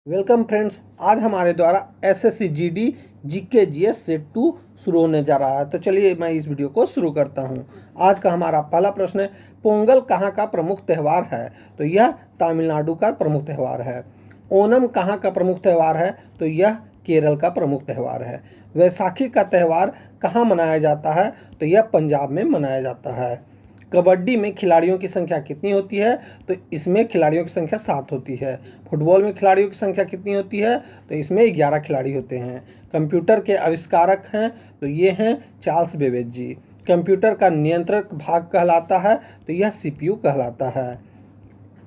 Welcome friends. आज हमारे द्वारा SSC GD GK GS set 2 शुरू होने जा रहा है। तो चलिए मैं इस वीडियो को शुरू करता हूं। आज का हमारा पहला प्रश्न है, पोंगल कहाँ का प्रमुख त्यौहार है? तो यह तमिलनाडु का प्रमुख त्यौहार है। ओणम कहाँ का प्रमुख त्यौहार है? तो यह केरल का प्रमुख त्यौहार है। वैसाखी का त्यौहार कहाँ मनाया जाता है? तो यह पंजाब में मनाया जाता है। कबड्डी में खिलाड़ियों की संख्या कितनी होती है? तो इसमें खिलाड़ियों की संख्या 7 होती है। फुटबॉल में खिलाड़ियों की संख्या कितनी होती है? तो इसमें 11 खिलाड़ी होते हैं। कंप्यूटर के आविष्कारक हैं तो ये हैं चार्ल्स बेबेज जी। कंप्यूटर का नियंत्रक भाग कहलाता है तो यह सीपीयू कहलाता है।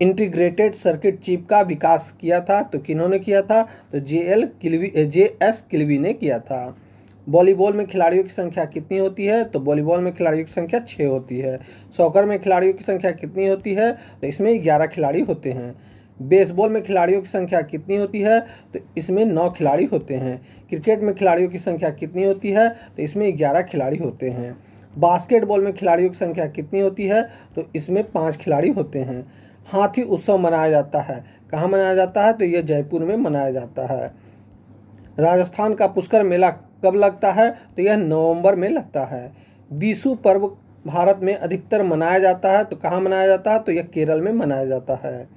इंटीग्रेटेड सर्किट चिप का विकास किया था तो किन्होंने किया था? तो JS किल्वी ने किया था। वॉलीबॉल में खिलाड़ियों की संख्या कितनी होती है? तो वॉलीबॉल में खिलाड़ियों की संख्या 6 होती है। सॉकर में खिलाड़ियों की संख्या कितनी होती है? तो इसमें 11 खिलाड़ी होते हैं। बेसबॉल में खिलाड़ियों की संख्या कितनी होती है? तो इसमें 9 खिलाड़ी होते हैं। क्रिकेट में खिलाड़ियों की संख्या कितनी होती है? तो इसमें 11 खिलाड़ी होते हैं। बास्केटबॉल में खिलाड़ियों की संख्या कितनी होती है? तो इसमें 5 खिलाड़ी होते हैं। हाथी उत्सव मनाया जाता है, कहाँ मनाया जाता है? तो यह जयपुर में मनाया जाता है। राजस्थान का पुष्कर मेला कब लगता है? तो यह नवंबर में लगता है। बीसू पर्व भारत में अधिकतर मनाया जाता है तो कहाँ मनाया जाता है? तो यह केरल में मनाया जाता है।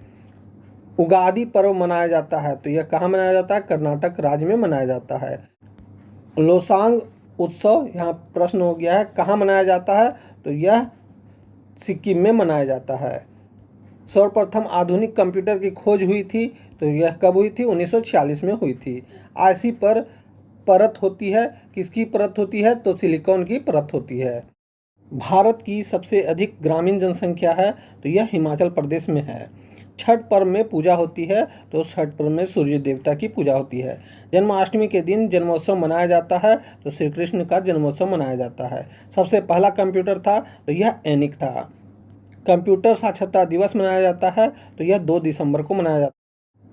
उगादि पर्व मनाया जाता है तो यह कहाँ मनाया जाता है? कर्नाटक राज्य में मनाया जाता है। लोसांग उत्सव यहाँ प्रश्न हो गया है, कहाँ मनाया जाता है? तो यह सिक्किम में मनाया जाता है। सर्वप्रथम आधुनिक कंप्यूटर की खोज हुई थी तो यह कब हुई थी? 1946 में हुई थी। आईसी पर परत होती है, किसकी परत होती है? तो सिलिकॉन की परत होती है। भारत की सबसे अधिक ग्रामीण जनसंख्या है तो यह हिमाचल प्रदेश में है। छठ पर्व में पूजा होती है तो छठ पर्व में सूर्य देवता की पूजा होती है। जन्माष्टमी के दिन जन्मोत्सव मनाया जाता है तो श्री कृष्ण का जन्मोत्सव मनाया जाता है। सबसे पहला कंप्यूटर था तो यह एनिक था। कंप्यूटर साक्षरता दिवस मनाया जाता है तो यह 2 दिसंबर को मनाया जाता है।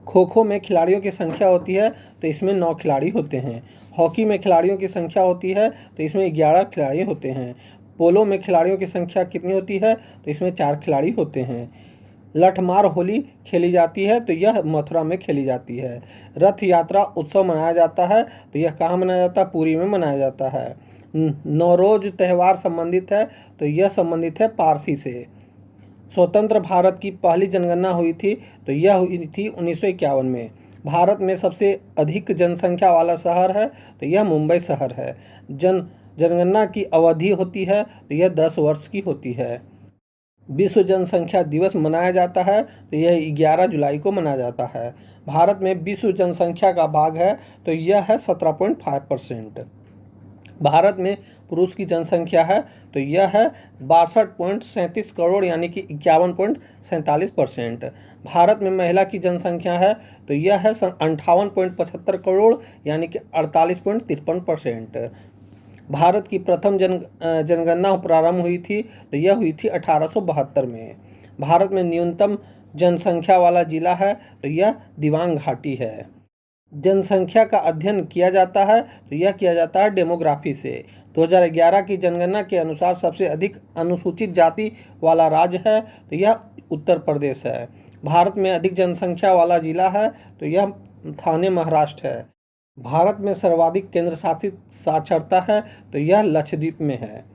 खो खो में खिलाड़ियों की संख्या होती है तो इसमें 9 खिलाड़ी होते हैं। हॉकी में खिलाड़ियों की संख्या होती है तो इसमें 11 खिलाड़ी होते हैं। पोलो में खिलाड़ियों की संख्या कितनी होती है? तो इसमें 4 खिलाड़ी होते हैं। लठमार होली खेली जाती है तो यह मथुरा में खेली जाती है। रथ यात्रा उत्सव मनाया जाता है तो यह कहाँ मनाया जाता है? पुरी में मनाया जाता है। नौरोज त्यौहार संबंधित है तो यह संबंधित है पारसी से। स्वतंत्र भारत की पहली जनगणना हुई थी तो यह हुई थी 1951 में। भारत में सबसे अधिक जनसंख्या वाला शहर है तो यह मुंबई शहर है। जनगणना की अवधि होती है तो यह 10 वर्ष की होती है। विश्व जनसंख्या दिवस मनाया जाता है तो यह 11 जुलाई को मनाया जाता है। भारत में विश्व जनसंख्या का भाग है तो यह है 17.5%। भारत में पुरुष की जनसंख्या है तो यह है 62.37 करोड़ यानी कि 51.47%। भारत में महिला की जनसंख्या है तो यह है 58.75 करोड़ यानी कि 48.53%। भारत की प्रथम जनगणना प्रारंभ हुई थी तो यह हुई थी 1872 में। भारत में न्यूनतम जनसंख्या वाला जिला है तो यह दिबांग घाटी है। जनसंख्या का अध्ययन किया जाता है तो यह किया जाता है डेमोग्राफी से। 2011 की जनगणना के अनुसार सबसे अधिक अनुसूचित जाति वाला राज्य है तो यह उत्तर प्रदेश है। भारत में अधिक जनसंख्या वाला जिला है तो यह थाने महाराष्ट्र है। भारत में सर्वाधिक केंद्र शासित साक्षरता है तो यह लक्षद्वीप में है।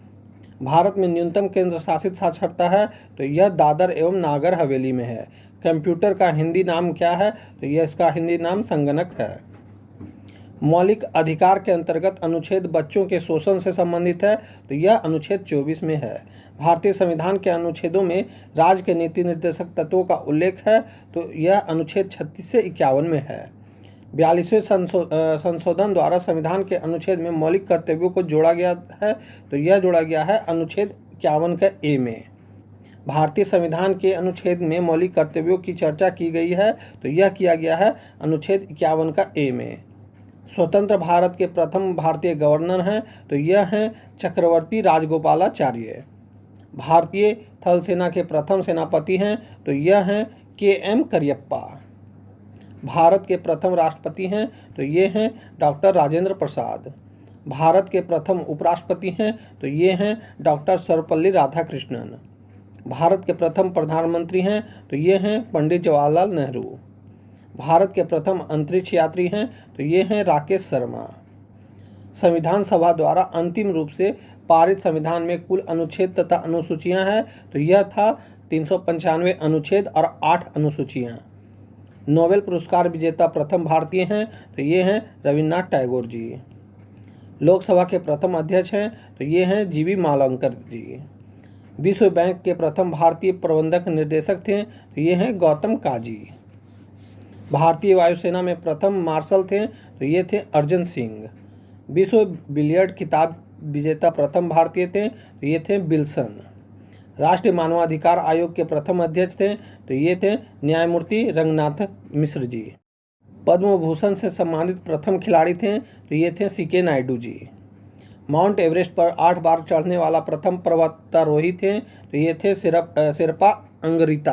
भारत में न्यूनतम केंद्र शासित साक्षरता है तो यह दादर एवं नागर हवेली में है। कंप्यूटर का हिंदी नाम क्या है? तो यह इसका हिंदी नाम संगणक है। मौलिक अधिकार के अंतर्गत अनुच्छेद बच्चों के शोषण से संबंधित है तो यह अनुच्छेद 24 में है। भारतीय संविधान के अनुच्छेदों में राज्य के नीति निर्देशक तत्वों का उल्लेख है तो यह अनुच्छेद 36 से 51 में है। 42वें संशोधन द्वारा संविधान के अनुच्छेद में मौलिक कर्तव्यों को जोड़ा गया है तो यह जोड़ा गया है अनुच्छेद 51 का ए में। भारतीय संविधान के अनुच्छेद में मौलिक कर्तव्यों की चर्चा की गई है तो यह किया गया है अनुच्छेद 51 का ए में। स्वतंत्र भारत के प्रथम भारतीय गवर्नर हैं तो यह हैं चक्रवर्ती राजगोपालाचार्य। भारतीय थल सेना के प्रथम सेनापति हैं तो यह हैं KM करियप्पा। भारत के प्रथम राष्ट्रपति हैं तो ये हैं डॉक्टर राजेंद्र प्रसाद। भारत के प्रथम उपराष्ट्रपति हैं तो ये हैं डॉक्टर सर्वपल्ली राधाकृष्णन। भारत के प्रथम प्रधानमंत्री हैं तो ये हैं पंडित जवाहरलाल नेहरू। भारत के प्रथम अंतरिक्ष यात्री हैं तो ये हैं राकेश शर्मा। संविधान सभा द्वारा अंतिम रूप से पारित संविधान में कुल अनुच्छेद तथा अनुसूचियां हैं तो यह था 395 अनुच्छेद और 8 अनुसूचियां। नोबेल पुरस्कार विजेता प्रथम भारतीय हैं तो ये हैं रविन्द्रनाथ टैगोर जी। लोकसभा के प्रथम अध्यक्ष हैं तो ये हैं जीवी मालवंकर जी। विश्व बैंक के प्रथम भारतीय प्रबंधक निर्देशक थे तो ये हैं गौतम काजी। भारतीय वायुसेना में प्रथम मार्शल थे तो ये थे अर्जन सिंह। विश्व बिलियर्ड खिताब विजेता प्रथम भारतीय थे तो ये थे विल्सन। राष्ट्रीय मानवाधिकार आयोग के प्रथम अध्यक्ष थे तो ये थे न्यायमूर्ति रंगनाथ मिश्र जी। पद्म भूषण से सम्मानित प्रथम खिलाड़ी थे तो ये थे C K Naidu ji. Mount Everest पर 8 बार चढ़ने वाला प्रथम पर्वतारोही थे तो ये थे शेरपा अंगरीता।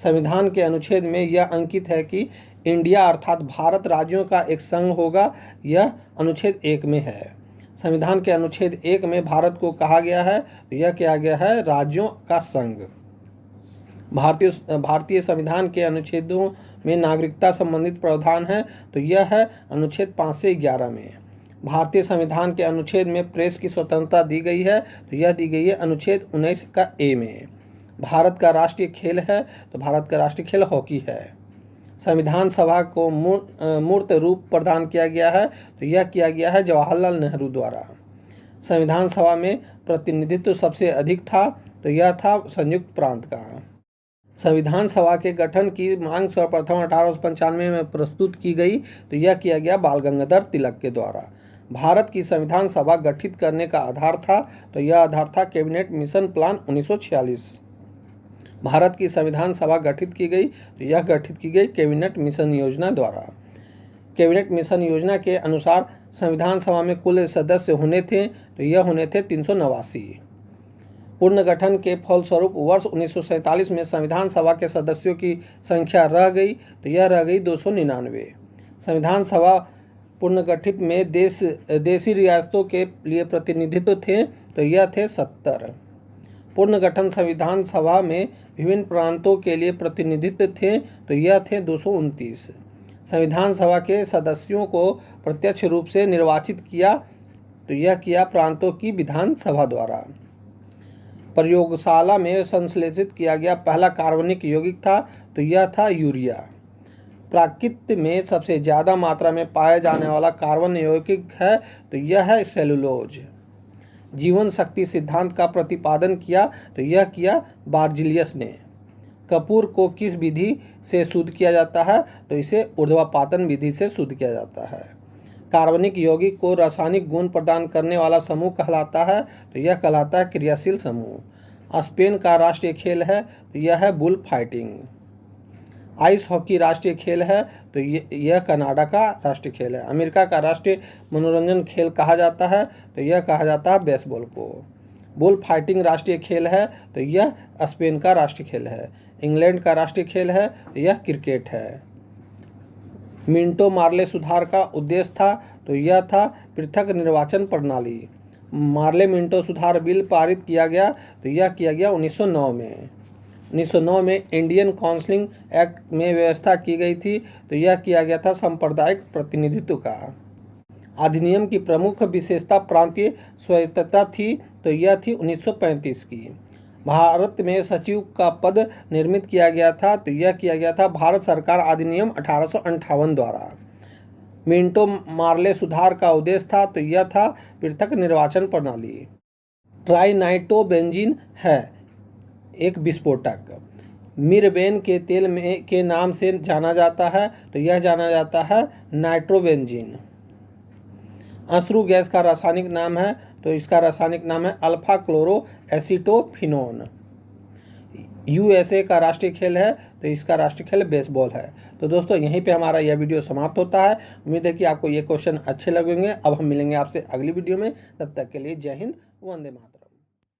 संविधान के अनुच्छेद में यह अंकित है कि इंडिया अर्थात भारत राज्यों का एक संघ होगा, यह अनुच्छेद 1 में है। संविधान के अनुच्छेद 1 में भारत को कहा गया है तो यह किया गया है राज्यों का संघ। भारतीय संविधान के अनुच्छेदों में नागरिकता संबंधित प्रावधान है तो यह है अनुच्छेद 5 से 11 में। भारतीय संविधान के अनुच्छेद में प्रेस की स्वतंत्रता दी गई है तो यह दी गई है अनुच्छेद 19 का ए में। भारत का राष्ट्रीय खेल है तो भारत का राष्ट्रीय खेल हॉकी है। संविधान सभा को मूर्त रूप प्रदान किया गया है तो यह किया गया है जवाहरलाल नेहरू द्वारा। संविधान सभा में प्रतिनिधित्व सबसे अधिक था तो यह था संयुक्त प्रांत का। संविधान सभा के गठन की मांग सर्वप्रथम 1895 में प्रस्तुत की गई तो यह किया गया बाल गंगाधर तिलक के द्वारा। भारत की संविधान सभा गठित करने का आधार था तो यह आधार था कैबिनेट मिशन प्लान 1946। भारत की संविधान सभा गठित की गई तो यह गठित की गई कैबिनेट मिशन योजना द्वारा। कैबिनेट मिशन योजना के अनुसार संविधान सभा में कुल सदस्य होने थे तो यह होने थे 389। पूर्ण गठन के फलस्वरूप वर्ष 1947 में संविधान सभा के सदस्यों की संख्या रह गई तो यह रह गई 299। संविधान सभा पुनर्गठित में देशी रियासतों के लिए प्रतिनिधित्व थे तो यह थे 70। पुनर्गठन संविधान सभा में विभिन्न प्रांतों के लिए प्रतिनिधित्व थे तो यह थे 229। संविधान सभा के सदस्यों को प्रत्यक्ष रूप से निर्वाचित किया तो यह किया प्रांतों की विधान सभा द्वारा। प्रयोगशाला में संश्लेषित किया गया पहला कार्बनिक यौगिक था तो यह था यूरिया। प्रकृति में सबसे ज़्यादा मात्रा में पाया जाने वाला कार्बन यौगिक है तो यह है सेलुलोज। जीवन शक्ति सिद्धांत का प्रतिपादन किया तो यह किया बार्जिलियस ने। कपूर को किस विधि से शुद्ध किया जाता है तो इसे ऊर्ध्वपातन विधि से शुद्ध किया जाता है। कार्बनिक यौगिक को रासायनिक गुण प्रदान करने वाला समूह कहलाता है तो यह कहलाता है क्रियाशील समूह। स्पेन का राष्ट्रीय खेल है तो यह है बुल फाइटिंग। आइस हॉकी राष्ट्रीय खेल है तो यह कनाडा का राष्ट्रीय खेल है। अमेरिका का राष्ट्रीय मनोरंजन खेल कहा जाता है तो यह कहा जाता है बेसबॉल को। बुल फाइटिंग राष्ट्रीय खेल है तो यह स्पेन का राष्ट्रीय खेल है। इंग्लैंड का राष्ट्रीय खेल है तो यह क्रिकेट है। मिंटो मार्ले सुधार का उद्देश्य था तो यह था पृथक निर्वाचन प्रणाली। मार्ले मिंटो सुधार बिल पारित किया गया तो यह किया गया 1909 में। 1909 में इंडियन काउंसिलिंग एक्ट में व्यवस्था की गई थी तो यह किया गया था सांप्रदायिक प्रतिनिधित्व का। अधिनियम की प्रमुख विशेषता प्रांतीय स्वायत्तता थी तो यह थी 1935 की। भारत में सचिव का पद निर्मित किया गया था तो यह किया गया था भारत सरकार अधिनियम 1858 द्वारा। मिंटो मार्ले सुधार का उद्देश्य था तो यह था पृथक निर्वाचन प्रणाली। ट्राइनाइट्रोबेंजीन है एक विस्फोटक। मिरबेन के तेल में के नाम से जाना जाता है तो यह जाना जाता है नाइट्रोबेंजीन। अश्रु गैस का रासायनिक नाम है तो इसका रासायनिक नाम है अल्फा क्लोरो एसीटोफिनोन। यूएसए का राष्ट्रीय खेल है तो इसका राष्ट्रीय खेल बेसबॉल है। तो दोस्तों यहीं पे हमारा यह वीडियो समाप्त होता है। उम्मीद है कि आपको ये क्वेश्चन अच्छे लगेंगे। अब हम मिलेंगे आपसे अगली वीडियो में, तब तक के लिए जय हिंद, वंदे मातरम।